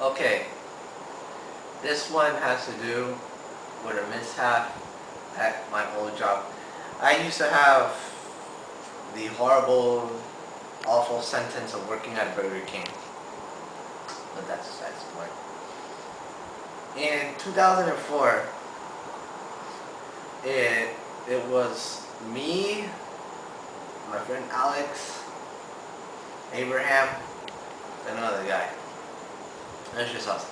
Okay, this one has to do with a mishap at my old job. I used to have the horrible, awful sentence of working at Burger King, but that's besides the point. In 2004, it it was me, my friend Alex, Abraham, and another guy. That's just us.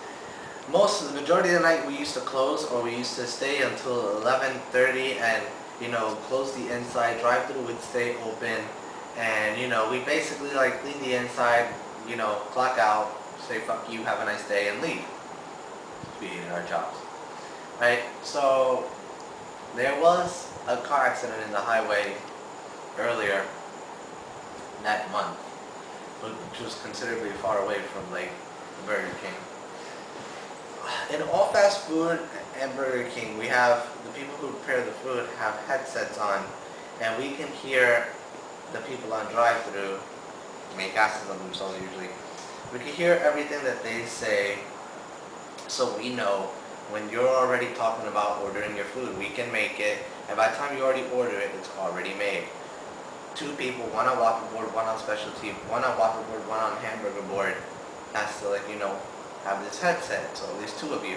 The majority of the night we used to close, or we used to stay until 11:30, and close the inside. Drive-through would stay open, and we basically like clean the inside, clock out, say fuck you, have a nice day, and leave. We hated our jobs, right? So there was a car accident in the highway earlier that month, which was considerably far away from like the Burger King. In all fast food and Burger King, we have the people who prepare the food have headsets on, and we can hear the people on drive-through make asses of themselves usually. We can hear everything that they say, so we know when you're already talking about ordering your food, we can make it, and by the time you already order it, it's already made. Two people, one on Whopper board, one on specialty, one on Whopper board, one on hamburger board, has to have this headset, so there's two of you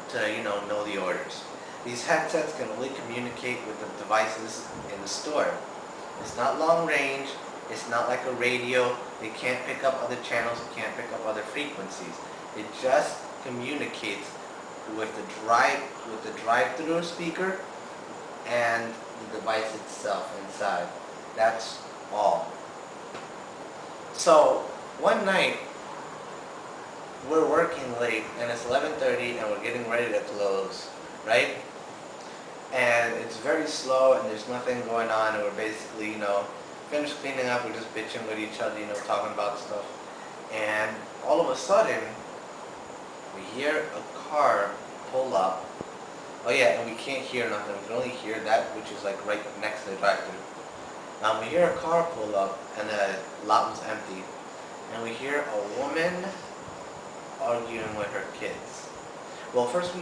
to know the orders. These headsets can only communicate with the devices in the store. It's not long range, it's not like a radio, it can't pick up other channels, it can't pick up other frequencies. It just communicates with the drive-through speaker and the device itself inside. That's all. So one night we're working late and it's 11:30 and we're getting ready to close, right? And it's very slow and there's nothing going on, and we're basically, finished cleaning up, we're just bitching with each other, talking about stuff. And all of a sudden, we hear a car pull up. Oh yeah, and we can't hear nothing, we can only hear that which is like right next to the drive-thru. We hear a car pull up and the lot was empty. And we hear a woman arguing with her kids. Well, first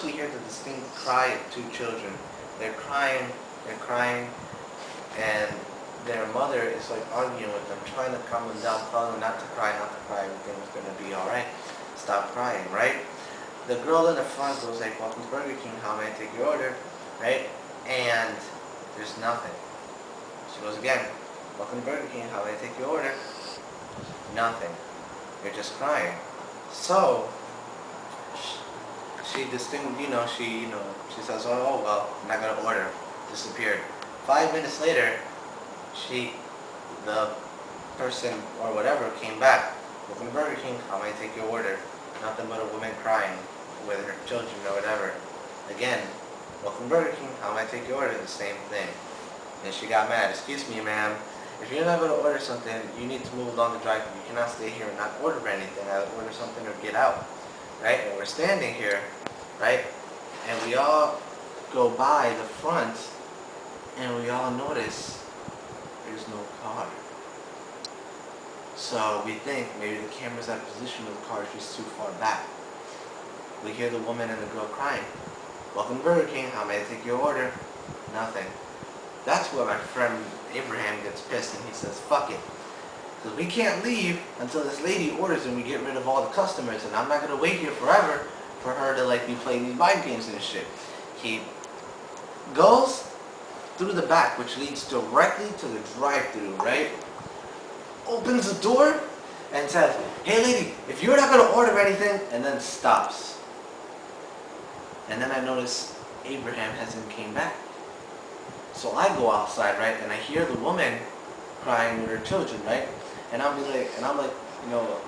we hear the distinct cry of two children. They're crying, and their mother is like arguing with them, trying to calm them down, telling them not to cry, everything's gonna be alright. Stop crying, right? The girl in the front goes like, welcome to Burger King, how may I take your order? Right? And there's nothing. She goes again, welcome to Burger King, how may I take your order? Nothing. You're just crying. So she she says, oh well, I'm not gonna order. Disappeared. 5 minutes later, the person or whatever came back. Welcome to Burger King, how may I take your order? Nothing but a woman crying with her children or whatever. Again, welcome to Burger King, how may I take your order? The same thing. And she got mad. Excuse me, ma'am. If you're not going to order something, you need to move along the drive-thru. You cannot stay here and not order anything. Either order something or get out. Right? And we're standing here, right? And we all go by the front, and we all notice there's no car. So we think maybe the camera's out of position, of the car is just too far back. We hear the woman and the girl crying. Welcome to Burger King, how may I take your order? Nothing. That's where my friend Abraham gets pissed and he says, fuck it. Because we can't leave until this lady orders and we get rid of all the customers, and I'm not going to wait here forever for her to be playing these mind games and shit. He goes through the back, which leads directly to the drive-thru, right? Opens the door and says, hey lady, if you're not going to order anything, and then stops. And then I notice Abraham hasn't came back. So I go outside, right, and I hear the woman crying with her children, right? And I'm like,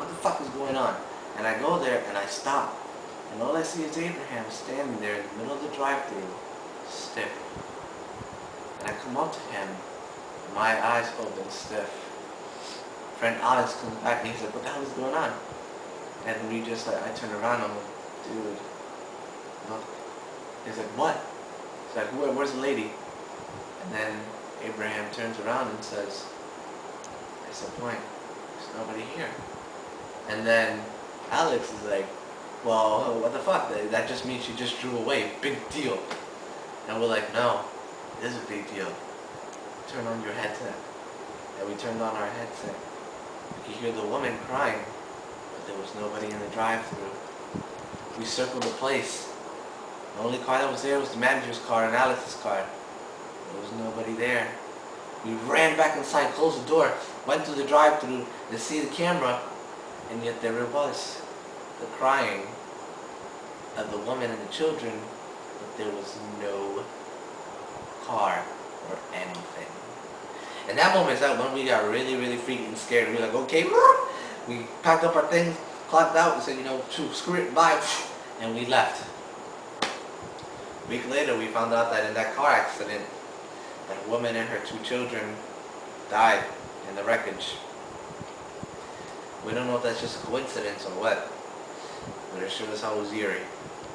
what the fuck is going on? And I go there and I stop. And all I see is Abraham standing there in the middle of the drive-thru, stiff. And I come up to him, my eyes open stiff. Friend Alex comes back and he's like, what the hell is going on? And we just I turn around and I'm like, dude, look. He's like, what? He's like, where's the lady? And then Abraham turns around and says, "What's the point? There's nobody here." And then Alex is like, well, what the fuck? That just means she just drew away. Big deal. And we're like, no, it is a big deal. Turn on your headset. And we turned on our headset. We could hear the woman crying, but there was nobody in the drive-thru. We circled the place. The only car that was there was the manager's car and Alex's car. There was nobody there. We ran back inside, closed the door, went through the drive-thru to see the camera, and yet there it was. The crying of the woman and the children, but there was no car or anything. And that moment is that when we got really, really freaking scared. We were like, okay, we packed up our things, clocked out, and said, screw it, bye, and we left. A week later, we found out that in that car accident, that woman and her 2 children died in the wreckage. We don't know if that's just a coincidence or what, but it sure as hell was eerie.